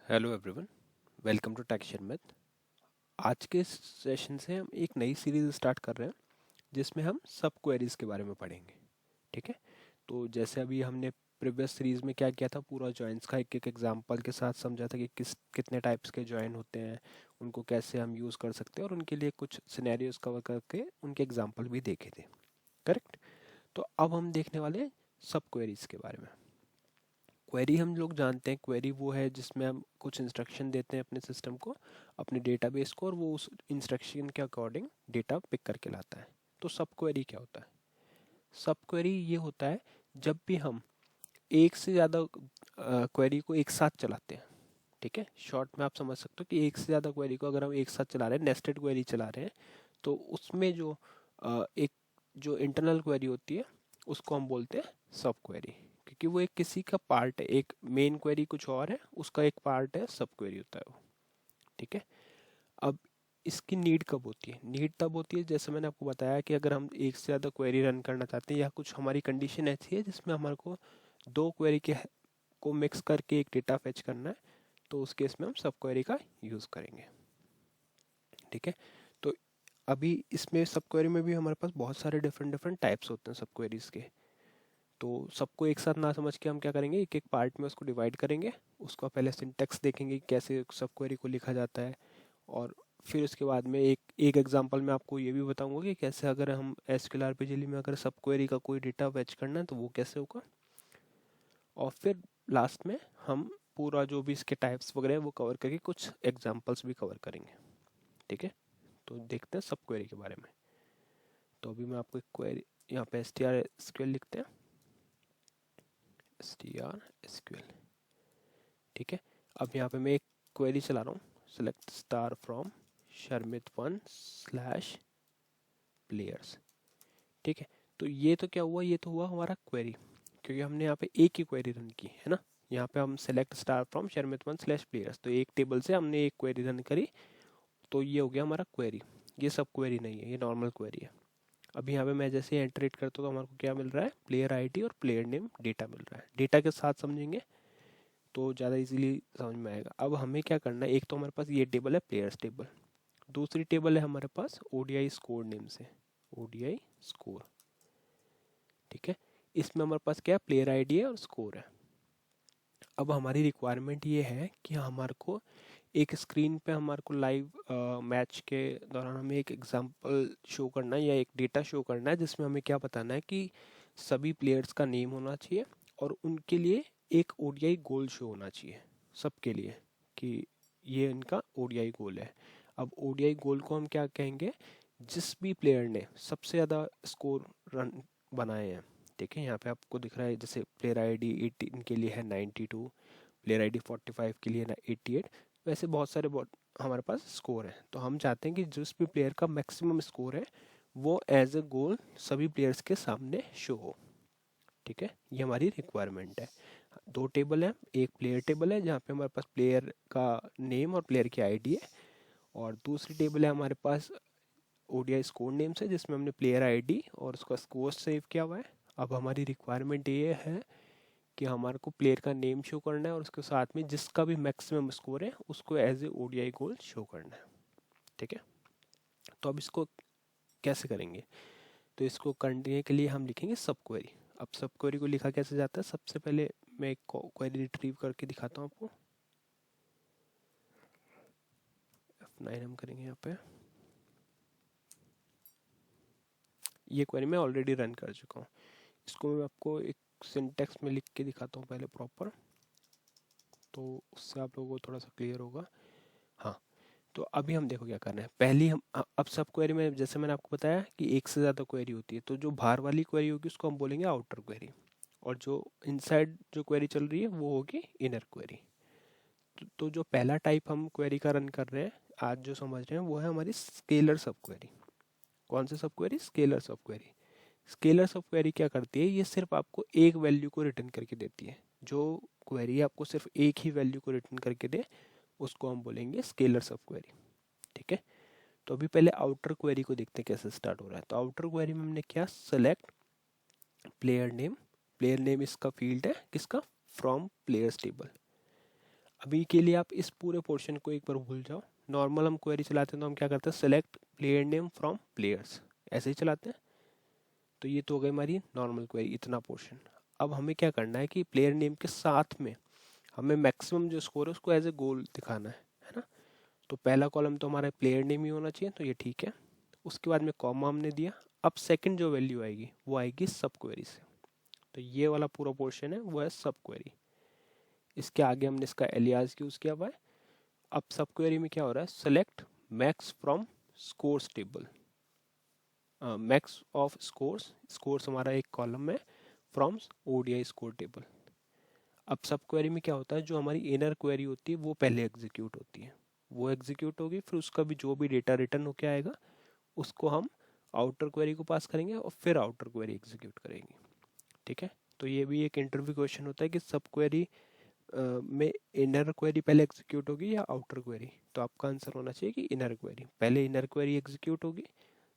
Hello everyone, welcome to texture math. आज के session से हम एक नई सीरीज स्टार्ट कर रहे हैं जिसमें हम सब क्वेरीज के बारे में पढ़ेंगे। ठीक है। तो जैसे अभी हमने प्रीवियस सीरीज में क्या किया था, पूरा जॉइंट्स का एक एक एग्जांपल के साथ समझा था कि कितने टाइप्स के जॉइन होते हैं, उनको कैसे हम यूज़ कर सकते हैं और उनके लिए कुछ सिनेरियोज कवर करके उनके एग्जांपल भी देखे थे। करेक्ट। तो अब हम देखने वाले हैं सब क्वेरीज के बारे में। क्वेरी हम लोग जानते हैं, क्वेरी वो है जिसमें हम कुछ इंस्ट्रक्शन देते हैं अपने सिस्टम को, अपने डेटाबेस को, और वो उस इंस्ट्रक्शन के अकॉर्डिंग डेटा पिक करके लाता है। तो सब क्वेरी क्या होता है? सब क्वेरी ये होता है जब भी हम एक से ज़्यादा क्वेरी को एक साथ चलाते हैं। ठीक है, शॉर्ट में आप समझ सकते हो कि एक से ज़्यादा क्वेरी को अगर हम एक साथ चला रहे हैं, नेस्टेड क्वेरी चला रहे हैं, तो उसमें जो एक जो इंटरनल क्वेरी होती है उसको हम बोलते हैं सब क्वेरी, क्योंकि वो एक किसी का पार्ट है। एक मेन क्वेरी कुछ और है, उसका एक पार्ट है, सब क्वेरी होता है वो। ठीक है। अब इसकी नीड कब होती है? नीड तब होती है जैसे मैंने आपको बताया कि अगर हम एक से ज़्यादा क्वेरी रन करना चाहते हैं या कुछ हमारी कंडीशन ऐसी है जिसमें हमारे को दो क्वेरी के को मिक्स करके एक डेटा फेच करना है, तो उस केस में हम सब क्वेरी का यूज़ करेंगे। ठीक है। तो अभी इसमें सब क्वेरी में भी हमारे पास बहुत सारे डिफरेंट डिफरेंट टाइप्स होते हैं सब क्वेरीज के। तो सबको एक साथ ना समझ के हम क्या करेंगे, एक एक पार्ट में उसको डिवाइड करेंगे। उसका पहले सिंटेक्स देखेंगे कि कैसे सब क्वेरी को लिखा जाता है, और फिर उसके बाद में एक एक एग्जांपल में आपको ये भी बताऊंगा कि कैसे अगर हम एसक्यूएल आरपीजीएल में अगर सब क्वेरी का कोई डेटा फेच करना है तो वो कैसे होगा। और फिर लास्ट में हम पूरा जो भी इसके टाइप्स वगैरह है वो कवर करके कुछ एग्जांपल्स भी कवर करेंगे। ठीक है। तो देखते हैं सब क्वेरी के बारे में। तो अभी मैं आपको एक क्वेरी यहाँ पे str_sql लिखते हैं, str_sql। ठीक है। अब यहाँ पे मैं एक क्वेरी चला रहा हूँ, select star from Sharmit one slash players. ठीक है। तो ये तो क्या हुआ, ये तो हुआ हमारा क्वेरी, क्योंकि हमने यहाँ पे एक ही क्वेरी रन की है ना। यहाँ पे हम select star from Sharmit one slash players, तो एक टेबल से हमने एक क्वेरी रन करी, तो ये हो गया हमारा क्वेरी। ये सब क्वेरी नहीं है, ये नॉर्मल क्वेरी है। अब यहाँ पे मैं जैसे एंटर करता हूँ तो हमारे को क्या मिल रहा है, प्लेयर आईडी और प्लेयर नेम डेटा मिल रहा है। डेटा के साथ समझेंगे तो ज़्यादा इजीली समझ में आएगा। अब हमें क्या करना है, एक तो हमारे पास ये टेबल है प्लेयर्स टेबल, दूसरी टेबल है हमारे पास ओडीआई स्कोर नेम से, ओडीआई स्कोर। ठीक है। इसमें हमारे पास क्या है, प्लेयर आईडी है और स्कोर है। अब हमारी रिक्वायरमेंट ये है कि हमारे को एक स्क्रीन पे हमारे को लाइव मैच के दौरान हमें एक एग्जांपल शो करना है या एक डेटा शो करना है, जिसमें हमें क्या बताना है कि सभी प्लेयर्स का नेम होना चाहिए और उनके लिए एक ओडीआई गोल शो होना चाहिए, सबके लिए, कि ये इनका ओडीआई गोल है। अब ओडीआई गोल को हम क्या कहेंगे, जिस भी प्लेयर ने सबसे ज़्यादा स्कोर रन बनाए हैं। ठीक है, यहाँ पे आपको दिख रहा है जैसे प्लेयर आईडी 18 के लिए है 92, प्लेयर आईडी 45 के लिए ना 88। वैसे बहुत सारे हमारे पास स्कोर है, तो हम चाहते हैं कि जिस भी प्लेयर का मैक्सिमम स्कोर है वो एज ए गोल सभी प्लेयर्स के सामने शो हो। ठीक है, ये हमारी रिक्वायरमेंट है। दो टेबल है, एक प्लेयर टेबल है जहाँ पे हमारे पास प्लेयर का नेम और प्लेयर की आईडी है, और दूसरी टेबल है हमारे पास ओडीआई स्कोर नेम से, जिसमें हमने प्लेयर आईडी और उसका स्कोर सेव किया हुआ है। अब हमारी रिक्वायरमेंट ये है कि हमारे को प्लेयर का नेम शो करना है और उसके साथ में जिसका भी मैक्सिमम स्कोर है उसको as a ODI goal show करना है। ठीक है। तो अब इसको कैसे करेंगे, तो इसको करने के लिए हम लिखेंगे सब क्वेरी। अब सब क्वेरी को लिखा कैसे जाता है, सबसे पहले मैं एक क्वेरी रिट्रीव करके दिखाता हूँ आपको। F9 हम करेंगे यहाँ पे। ये क्वेरी मैं ऑलरेडी रन कर चुका हूँ, इसको मैं आपको एक सिंटेक्स में लिख के दिखाता हूँ पहले प्रॉपर, तो उससे आप लोगों को थोड़ा सा क्लियर होगा। हाँ, तो अभी हम देखो क्या करना है। पहली हम अब सब क्वेरी में जैसे मैंने आपको बताया कि एक से ज़्यादा क्वेरी होती है, तो जो बाहर वाली क्वेरी होगी उसको हम बोलेंगे आउटर क्वेरी, और जो इनसाइड जो क्वेरी चल रही है वो होगी इनर क्वेरी। तो जो पहला टाइप हम क्वेरी का रन कर रहे हैं आज जो समझ रहे हैं वो है हमारी स्केलर सब क्वेरी। कौन सी सब क्वेरी, स्केलर सब क्वेरी। स्केलर सब क्वेरी क्या करती है, ये सिर्फ आपको एक वैल्यू को रिटर्न करके देती है। जो क्वेरी आपको सिर्फ एक ही वैल्यू को रिटर्न करके दे उसको हम बोलेंगे स्केलर सब क्वेरी। ठीक है। तो अभी पहले आउटर क्वेरी को देखते हैं कैसे स्टार्ट हो रहा है। तो आउटर क्वेरी में हमने क्या, select player name. Player name इसका फील्ड है किसका, फ्रॉम प्लेयर्स टेबल। अभी के लिए आप इस पूरे पोर्शन को एक बार भूल जाओ। नॉर्मल हम क्वेरी चलाते हैं तो हम क्या करते हैं, select player name from players, ऐसे ही चलाते हैं। तो ये तो हो गई हमारी नॉर्मल क्वेरी, इतना पोर्शन। अब हमें क्या करना है कि प्लेयर नेम के साथ में हमें मैक्सिमम जो स्कोर है उसको एज ए गोल दिखाना है ना। तो पहला कॉलम तो हमारा प्लेयर नेम ही होना चाहिए, तो ये ठीक है। उसके बाद में कॉमा हमने दिया। अब सेकंड जो वैल्यू आएगी वो आएगी सब क्वेरी से। तो ये वाला पूरा पोर्शन है वो है सब क्वेरी। इसके आगे हमने इसका एलियास यूज किया हुआ है। अब सब क्वेरी में क्या हो रहा है, select max from scores table, max of scores, scores हमारा एक कॉलम में, फ्रॉम ओडीआई स्कोर टेबल। अब सब क्वेरी में क्या होता है, जो हमारी इनर क्वेरी होती है वो पहले एग्जीक्यूट होती है, वो एग्जीक्यूट होगी, फिर उसका भी जो भी डेटा रिटर्न होके आएगा उसको हम आउटर क्वेरी को पास करेंगे और फिर आउटर क्वेरी एग्जीक्यूट करेंगे। ठीक है, तो ये भी एक इंटरव्यू क्वेश्चन होता है कि सब क्वेरी में इनर क्वेरी पहले एग्जीक्यूट होगी या आउटर क्वेरी। तो आपका आंसर होना चाहिए कि इनर क्वेरी, पहले इनर क्वेरी एग्जीक्यूट होगी,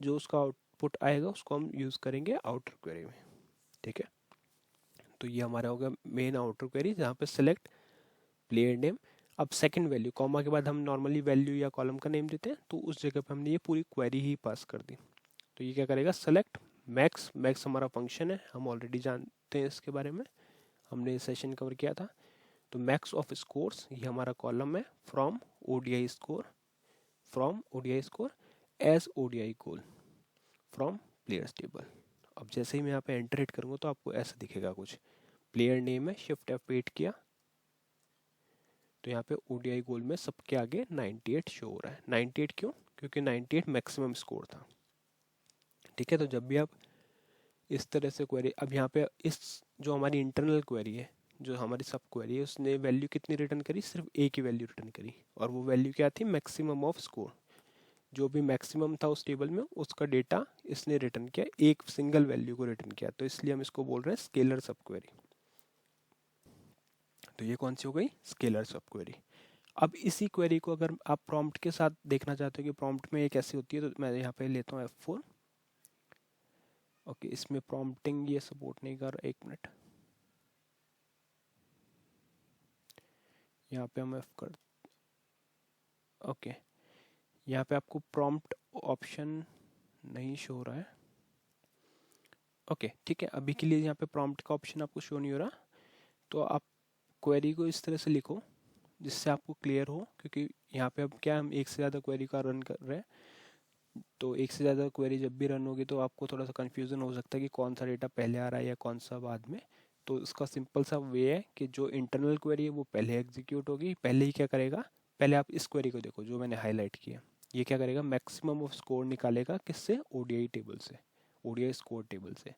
जो उसका आउटपुट आएगा उसको हम यूज़ करेंगे आउटर क्वेरी में। ठीक है, तो ये हमारा होगा मेन आउटर क्वेरी, जहाँ पे सेलेक्ट प्लेयर नेम। अब सेकंड वैल्यू, कॉमा के बाद हम नॉर्मली वैल्यू या कॉलम का नेम देते हैं, तो उस जगह पे हमने ये पूरी क्वेरी ही पास कर दी। तो ये क्या करेगा, सेलेक्ट मैक्स, मैक्स हमारा फंक्शन है, हम ऑलरेडी जानते हैं इसके बारे में, हमने सेशन कवर किया था। तो मैक्स ऑफ स्कोर्स ये हमारा कॉलम है, from ODI score, from ODI score as ODI goal from players table. अब जैसे ही मैं यहाँ पे एंटर हिट करूँगा तो आपको ऐसा दिखेगा कुछ, प्लेयर नेम है, शिफ्ट F8 किया तो यहाँ पे ओडीआई गोल में सबके आगे 98 शो हो रहा है। 98 क्यों, क्योंकि 98 मैक्सिमम स्कोर था। ठीक है, तो जब भी आप इस तरह से क्वेरी, अब यहाँ पे इस जो हमारी इंटरनल क्वेरी है, जो हमारी सब क्वेरी है, उसने वैल्यू कितनी रिटर्न करी, सिर्फ एक ही वैल्यू रिटर्न करी, और वो वैल्यू क्या थी, मैक्सिमम ऑफ स्कोर। जो भी मैक्सिमम था उस टेबल में उसका डेटा इसने रिटर्न किया, एक सिंगल वैल्यू को रिटर्न किया, तो इसलिए हम इसको बोल रहे हैं स्केलर सब क्वेरी। तो ये कौन सी हो गई, स्केलर सब क्वेरी। अब इसी क्वेरी को अगर आप प्रॉम्प्ट के साथ देखना चाहते हो कि प्रॉम्प्ट में ये कैसी होती है, तो मैं यहाँ पे लेता हूँ F4। ओके, इसमें प्रॉम्प्टिंग ये सपोर्ट नहीं कर रहा, एक मिनट, यहाँ पे हम F कर, ओके, यहाँ पे आपको प्रॉम्प्ट ऑप्शन नहीं शो हो रहा है। ओके ठीक है, अभी के लिए यहाँ पे प्रॉम्प्ट का ऑप्शन आपको शो नहीं हो रहा। तो आप क्वेरी को इस तरह से लिखो जिससे आपको क्लियर हो, क्योंकि यहाँ पे अब क्या हम एक से ज़्यादा क्वेरी का रन कर रहे हैं, तो एक से ज़्यादा क्वेरी जब भी रन होगी तो आपको थोड़ा सा कन्फ्यूज़न हो सकता है कि कौन सा डेटा पहले आ रहा है या कौन सा बाद में। तो इसका सिंपल सा वे है कि जो इंटरनल क्वेरी है वो पहले एग्जीक्यूट होगी, पहले ही क्या करेगा, पहले आप इस क्वेरी को देखो जो मैंने हाईलाइट किया, ये क्या करेगा, मैक्सिमम ऑफ स्कोर निकालेगा, किससे, ओडीआई टेबल से, ओडीआई स्कोर टेबल से।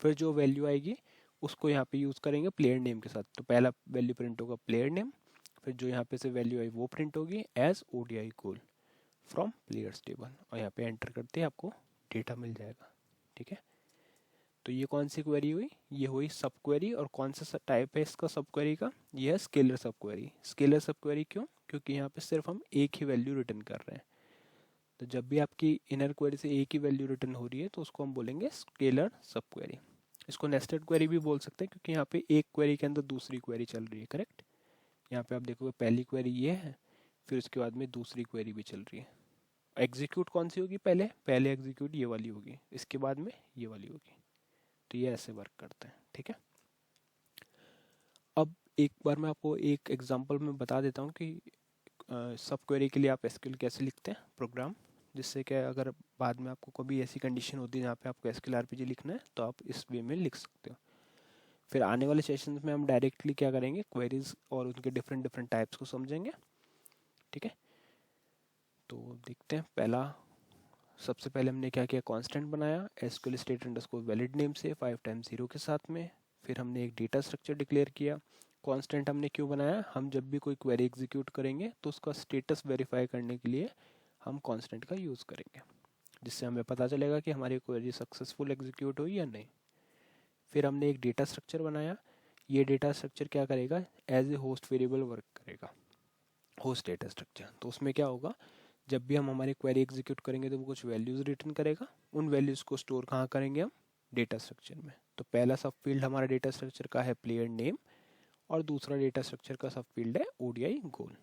फिर जो वैल्यू आएगी उसको यहाँ पे यूज़ करेंगे प्लेयर नेम के साथ, तो पहला वैल्यू प्रिंट होगा प्लेयर नेम, फिर जो यहाँ पे से वैल्यू आई वो प्रिंट होगी as ODI goal from players table, और यहाँ पे एंटर करते ही आपको डेटा मिल जाएगा। ठीक है, तो ये कौन सी क्वेरी हुई, ये हुई सब क्वेरी। और कौन सा टाइप है इसका सब क्वेरी का, ये है स्केलर सब क्वेरी। स्केलर सब क्वेरी क्यों, क्योंकि यहाँ पे सिर्फ हम एक ही वैल्यू रिटर्न कर रहे हैं। तो जब भी आपकी इनर क्वेरी से एक ही वैल्यू रिटर्न हो रही है तो उसको हम बोलेंगे स्केलर सब क्वेरी। इसको नेस्टेड क्वेरी भी बोल सकते हैं, क्योंकि यहाँ पे एक क्वेरी के अंदर दूसरी क्वेरी चल रही है। करेक्ट, यहाँ पे आप देखोगे पहली क्वेरी ये है, फिर उसके बाद में दूसरी क्वेरी भी चल रही है। एग्जीक्यूट कौन सी होगी, पहले पहले एग्जीक्यूट ये वाली होगी, इसके बाद में ये वाली होगी। तो ये ऐसे वर्क करता है। ठीक है, अब एक बार मैं आपको एक एग्जांपल में बता देता हूँ कि सब क्वेरी के लिए आप एसक्यूएल कैसे लिखते हैं प्रोग्राम, जिससे कि अगर बाद में आपको कभी ऐसी कंडीशन होती है जहाँ पे आपको एसक्यूएल आरपीजी लिखना है तो आप इस वे में लिख सकते हो। फिर आने वाले सेशंस में हम डायरेक्टली क्या करेंगे, क्वेरीज और उनके डिफरेंट डिफरेंट टाइप्स को समझेंगे। ठीक है, तो देखते हैं। पहला, सबसे पहले हमने क्या किया, कांस्टेंट बनाया SQL state underscore valid name से 5 टाइम्स 0 के साथ में। फिर हमने एक डेटा स्ट्रक्चर डिक्लेयर किया। कांस्टेंट हमने क्यों बनाया, हम जब भी कोई क्वेरी एग्जीक्यूट करेंगे तो उसका स्टेटस वेरीफाई करने के लिए हम कांस्टेंट का यूज़ करेंगे, जिससे हमें पता चलेगा कि हमारी क्वेरी सक्सेसफुल एग्जीक्यूट हुई या नहीं। फिर हमने एक डेटा स्ट्रक्चर बनाया। ये डेटा स्ट्रक्चर क्या करेगा, as a host variable work करेगा, होस्ट डेटा स्ट्रक्चर। तो उसमें क्या होगा, जब भी हम हमारी क्वेरी एग्जीक्यूट करेंगे तो वो कुछ वैल्यूज़ रिटर्न करेगा, उन वैल्यूज़ को स्टोर कहाँ करेंगे हम, डेटा स्ट्रक्चर में। तो पहला सब फील्ड हमारा डेटा स्ट्रक्चर का है प्लेयर नेम, और दूसरा डेटा स्ट्रक्चर का सब फील्ड है ओडीआई गोल।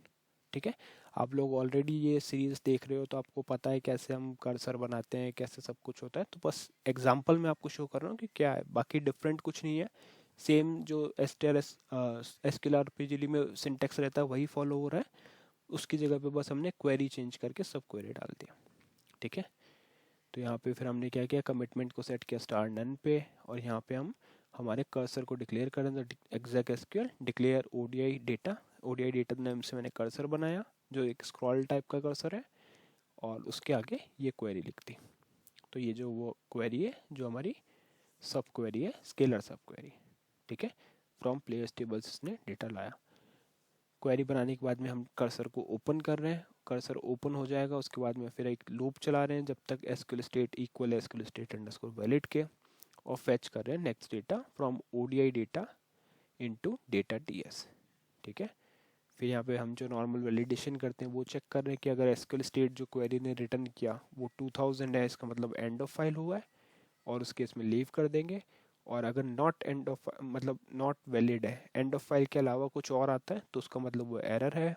ठीक है, आप लोग ऑलरेडी ये सीरीज देख रहे हो तो आपको पता है कैसे हम कर्सर बनाते हैं, कैसे सब कुछ होता है। तो बस एग्जांपल में आपको शो कर रहा हूँ कि क्या है, बाकी डिफरेंट कुछ नहीं है। सेम जो एसक्यूएल में सिंटेक्स रहता है वही फॉलो हो रहा है, उसकी जगह पे बस हमने क्वेरी चेंज करके सब क्वेरी डाल दिया। ठीक है, तो यहाँ पे फिर हमने क्या किया, कमिटमेंट को सेट किया स्टार नन पे, और यहाँ पे हम हमारे कर्सर को डिक्लेयर कर रहे हैं। Exec SQL declare ODI data, ODI data name से मैंने कर्सर बनाया जो एक स्क्रॉल टाइप का कर्सर है, और उसके आगे ये क्वेरी लिख दी। तो ये जो वो क्वेरी है जो हमारी सब क्वेरी है, स्केलर सब क्वेरी। ठीक है, फ्रॉम प्लेयर्स टेबल्स ने डेटा लाया। क्वेरी बनाने के बाद में हम कर्सर को ओपन कर रहे हैं, कर्सर ओपन हो जाएगा, उसके बाद में फिर एक लूप चला रहे हैं जब तक SQL state equal SQL state underscore valid के, और फेच कर रहे हैं next data from ODI data into data TS. ठीक है, फिर यहाँ पे हम जो नॉर्मल वैलिडेशन करते हैं वो चेक कर रहे हैं कि अगर एसक्यूएल स्टेट जो क्वेरी ने रिटर्न किया वो 2000 है, इसका मतलब एंड ऑफ फाइल हुआ है, और उस केस में लीव कर देंगे। और अगर नॉट एंड ऑफ मतलब नॉट वैलिड है, एंड ऑफ फाइल के अलावा कुछ और आता है, तो उसका मतलब वो एरर है।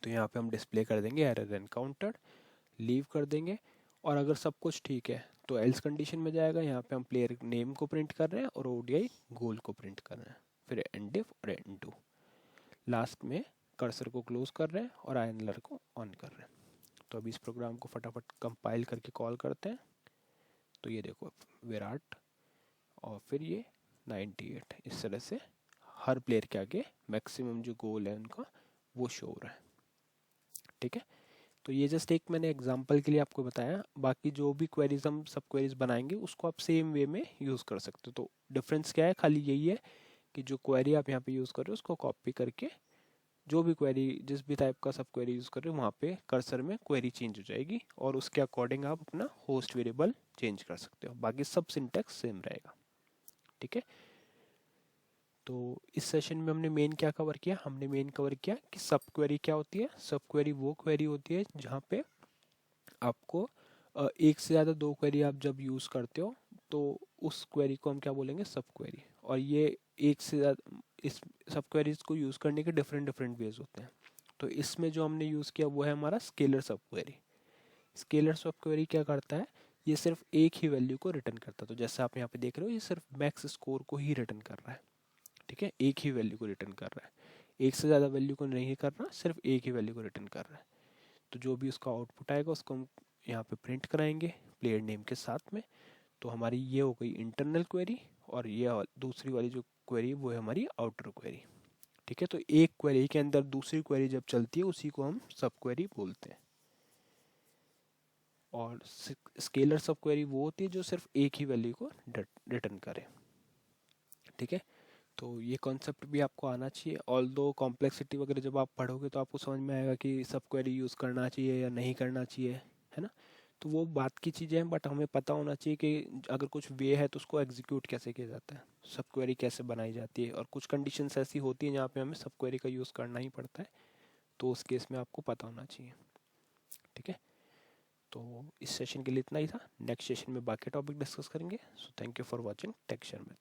तो यहाँ पे हम डिस्प्ले कर देंगे एरर एनकाउंटर्ड, लीव कर देंगे। और अगर सब कुछ ठीक है तो एल्स कंडीशन में जाएगा, यहाँ पे हम प्लेयर नेम को प्रिंट कर रहे हैं और ओडीआई गोल को प्रिंट कर रहे हैं, फिर एंड इफ और एंड टू। लास्ट में कर्सर को क्लोज कर रहे हैं और आयनलर को ऑन कर रहे हैं। तो अभी इस प्रोग्राम को फटाफट कंपाइल करके कॉल करते हैं। तो ये देखो विराट और फिर ये 98, इस तरह से हर प्लेयर के आगे मैक्सिमम जो गोल है उनका वो शो हो रहा है। ठीक है, तो ये जस्ट एक मैंने एग्जांपल के लिए आपको बताया, बाकी जो भी क्वेरीज हम सब क्वेरीज बनाएंगे उसको आप सेम वे में यूज़ कर सकते हो। तो डिफरेंस क्या है, खाली यही है कि जो क्वेरी आप यहाँ पे यूज़ कर रहे हो उसको कॉपी करके जो भी क्वेरी जिस भी टाइप का सब क्वेरी यूज़ कर रहे हो वहाँ पे कर्सर में क्वेरी चेंज हो जाएगी, और उसके अकॉर्डिंग आप अपना होस्ट वेरिएबल चेंज कर सकते हो, बाकी सब सिंटैक्स सेम रहेगा। ठीक है, तो इस सेशन में हमने मेन क्या कवर किया, हमने मेन कवर किया कि सब क्वेरी क्या होती है। सब क्वेरी वो क्वेरी होती है जहाँ पे आपको एक से ज़्यादा दो क्वेरी आप जब यूज़ करते हो तो उस क्वेरी को हम क्या बोलेंगे, सब क्वेरी। और ये एक से ज़्यादा इस सब क्वेरीज को यूज़ करने के डिफरेंट डिफरेंट वेज होते हैं। तो इसमें जो हमने यूज़ किया वो है हमारा स्केलर सब क्वेरी। स्केलर सब क्वेरी क्या करता है, ये सिर्फ एक ही वैल्यू को रिटर्न करता है। तो जैसे आप यहाँ पे देख रहे हो ये सिर्फ मैक्स स्कोर को ही रिटर्न कर रहा है। ठीक है, एक ही वैल्यू को रिटर्न कर रहा है, एक से ज़्यादा वैल्यू को नहीं कर रहा, सिर्फ एक ही वैल्यू को रिटर्न कर रहा है। तो जो भी उसका आउटपुट आएगा उसको हम यहाँ पे प्रिंट कराएंगे प्लेयर नेम के साथ में। तो हमारी ये हो गई इंटरनल क्वेरी, और ये दूसरी वाली जो क्वेरी वो है हमारी आउटर क्वेरी। ठीक है, तो एक क्वेरी के अंदर दूसरी क्वेरी जब चलती है उसी को हम सब क्वेरी बोलते हैं। और स्केलर सब क्वेरी वो होती है जो सिर्फ एक ही वैल्यू को रिटर्न करे। ठीक है, तो ये कॉन्सेप्ट भी आपको आना चाहिए। ऑल दो कॉम्प्लेक्सिटी वगैरह जब आप पढ़ोगे तो आपको समझ में आएगा कि सब क्वेरी यूज़ करना चाहिए या नहीं करना चाहिए, है ना। तो वो बात की चीज़ें हैं, बट हमें पता होना चाहिए कि अगर कुछ वे है तो उसको एग्जीक्यूट कैसे किया जाता है, सब क्वेरी कैसे बनाई जाती है। और कुछ कंडीशंस ऐसी होती हैं जहाँ पे हमें सब क्वेरी का यूज़ करना ही पड़ता है, तो उस केस में आपको पता होना चाहिए। ठीक है, तो इस सेशन के लिए इतना ही था। नेक्स्ट सेशन में बाकी टॉपिक डिस्कस करेंगे। So thank you for watching take share में।